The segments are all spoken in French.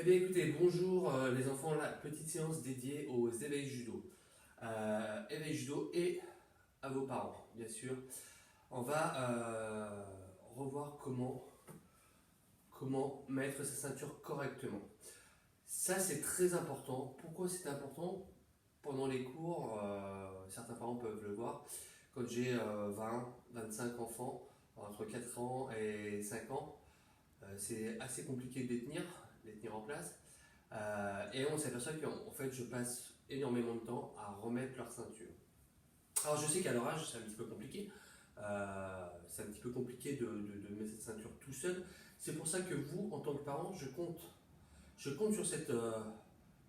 bien écoutez, bonjour les enfants, la petite séance dédiée aux éveils judo. Éveil judo et à vos parents, bien sûr. On va revoir comment mettre sa ceinture correctement. Ça c'est très important. Pourquoi c'est important? Pendant les cours, certains parents peuvent le voir, quand j'ai 20-25 enfants, entre 4 ans et 5 ans, c'est assez compliqué de les tenir en place. Et on s'aperçoit qu'en fait, je passe énormément de temps à remettre leur ceinture. Alors, je sais qu'à leur âge, c'est un petit peu compliqué. C'est un petit peu compliqué de mettre cette ceinture tout seul. C'est pour ça que vous, en tant que parent, je compte sur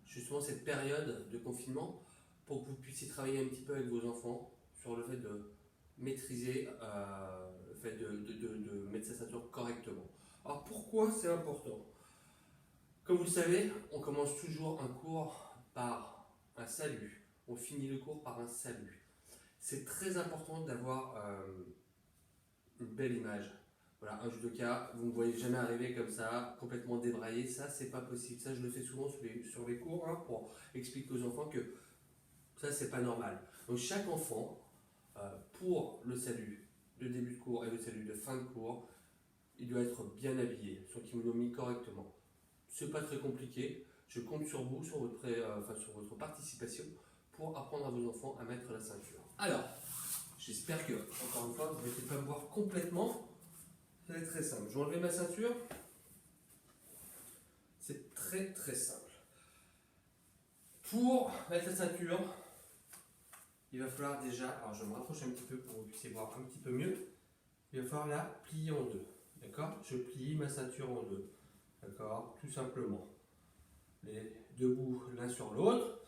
justement cette période de confinement pour que vous puissiez travailler un petit peu avec vos enfants sur le fait de maîtriser le fait de mettre sa ceinture correctement. Alors pourquoi c'est important? Comme vous le savez, on commence toujours un cours par un salut. On finit le cours par un salut. C'est très important d'avoir une belle image. Voilà, un judoka, vous ne me voyez jamais arriver comme ça, complètement débraillé. Ça, c'est pas possible. Ça, je le fais souvent sur les cours pour expliquer aux enfants que ça, c'est pas normal. Donc, chaque enfant, pour le salut de début de cours et le salut de fin de cours, il doit être bien habillé, son kimono mis correctement. C'est pas très compliqué. Je compte sur vous, sur votre participation pour apprendre à vos enfants à mettre la ceinture. Alors, j'espère que, encore une fois, vous ne mettez pas me voir complètement. Ça va être très simple. Je vais enlever ma ceinture. C'est très très simple. Pour mettre la ceinture, il va falloir déjà, alors je me rapproche un petit peu pour que vous puissiez voir un petit peu mieux, il va falloir la plier en deux. D'accord? Je plie ma ceinture en deux. D'accord? Tout simplement. Les deux bouts l'un sur l'autre.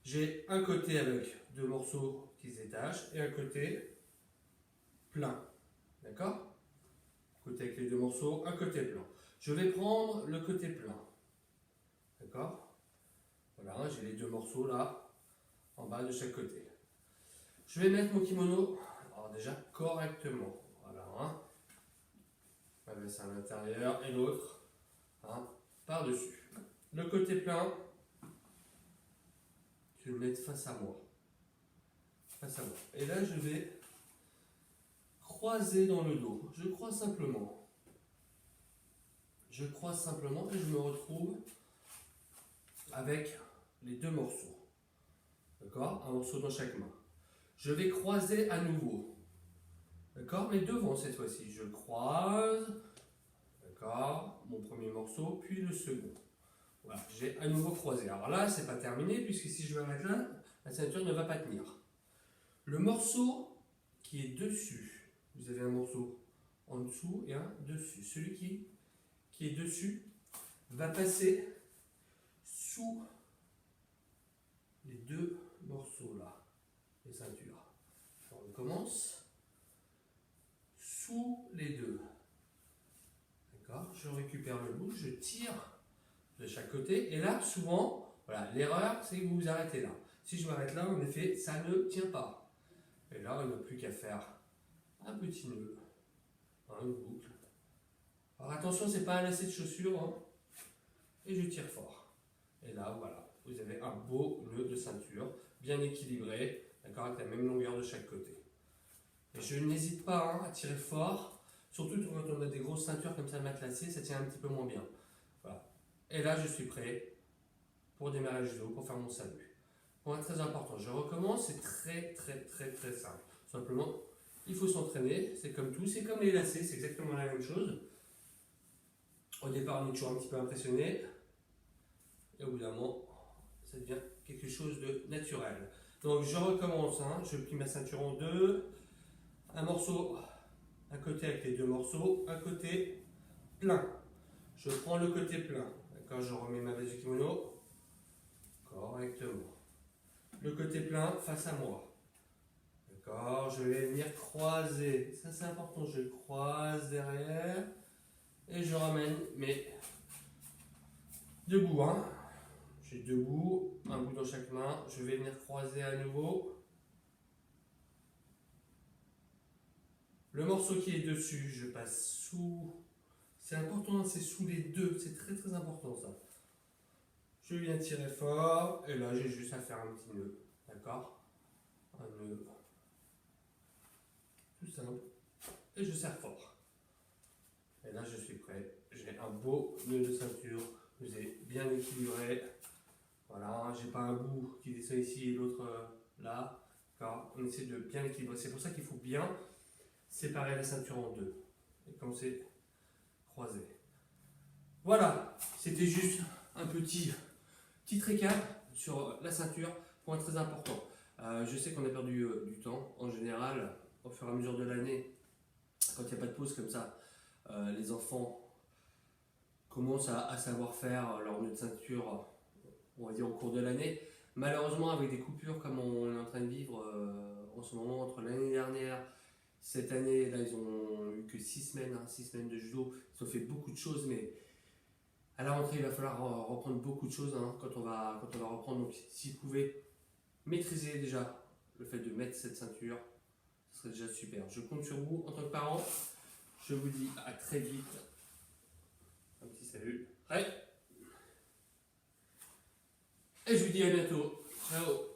J'ai un côté avec deux morceaux qui se détachent et un côté plein. D'accord? Côté avec les deux morceaux, un côté plein. Je vais prendre le côté plein. D'accord? Voilà, j'ai les deux morceaux là, en bas de chaque côté. Je vais mettre mon kimono, alors déjà correctement. Voilà, hein. On va mettre ça à l'intérieur et l'autre par-dessus. Le côté plein, je vais le mettre face à moi. Face à moi. Et là, je vais croiser dans le dos. Je croise simplement. Je croise simplement et je me retrouve avec les deux morceaux. D'accord? Un morceau dans chaque main. Je vais croiser à nouveau. D'accord? Mais devant cette fois-ci. Je croise. D'accord? Mon premier morceau, puis le second. Voilà, j'ai à nouveau croisé. Alors là, c'est pas terminé, puisque si je vais arrêter là, la ceinture ne va pas tenir. Le morceau qui est dessus, vous avez un morceau en dessous et un dessus. Celui qui est dessus va passer sous les deux morceaux là, les ceintures. Alors, on commence sous les deux. D'accord? Je récupère le bout, je tire de chaque côté. Et là, souvent, voilà, l'erreur, c'est que vous vous arrêtez là. Si je m'arrête là, en effet, ça ne tient pas. Et là, on n'a plus qu'à faire un petit nœud, une boucle. Alors attention, c'est pas un lacet de chaussure, et je tire fort. Et là, voilà, vous avez un beau nœud de ceinture, bien équilibré, d'accord, avec la même longueur de chaque côté. Et je n'hésite pas à tirer fort, surtout quand on a des grosses ceintures comme ça matelassées, ça tient un petit peu moins bien. Voilà. Et là, je suis prêt pour démarrer le judo, pour faire mon salut. Point très important, je recommence, c'est très très très très simple. Simplement, il faut s'entraîner, c'est comme tout, c'est comme les lacets, c'est exactement la même chose. Au départ, on est toujours un petit peu impressionné, et au bout d'un moment, ça devient quelque chose de naturel. Donc je recommence, je plie ma ceinture en deux, un morceau, un côté avec les deux morceaux, un côté plein. Je prends le côté plein, d'accord, je remets ma base du kimono correctement. Le côté plein face à moi. D'accord, je vais venir croiser. Ça c'est important, je croise derrière et je ramène mes deux bouts. J'ai deux bouts, un bout dans chaque main. Je vais venir croiser à nouveau. Le morceau qui est dessus, je passe sous. C'est important, c'est sous les deux. C'est très très important ça. Je viens tirer fort, et là j'ai juste à faire un petit nœud, d'accord? Un nœud, tout simple, et je serre fort. Et là je suis prêt, j'ai un beau nœud de ceinture, vous êtes bien équilibré. Voilà, j'ai pas un bout qui descend ici et l'autre là, d'accord? On essaie de bien équilibrer, c'est pour ça qu'il faut bien séparer la ceinture en deux, et comme c'est croisé. Voilà, c'était juste un petit récap sur la ceinture, point très important. Je sais qu'on a perdu du temps en général au fur et à mesure de l'année, quand il n'y a pas de pause comme ça, les enfants commencent à savoir faire leur nœud de ceinture, on va dire au cours de l'année. Malheureusement, avec des coupures comme on est en train de vivre en ce moment entre l'année dernière, cette année, là ils ont eu que 6 semaines, 6 semaines de judo, ils ont fait beaucoup de choses, mais à la rentrée, il va falloir reprendre beaucoup de choses quand on va reprendre. Donc, si vous pouvez maîtriser déjà le fait de mettre cette ceinture, ce serait déjà super. Je compte sur vous en tant que parent. Je vous dis à très vite. Un petit salut. Et je vous dis à bientôt. Ciao.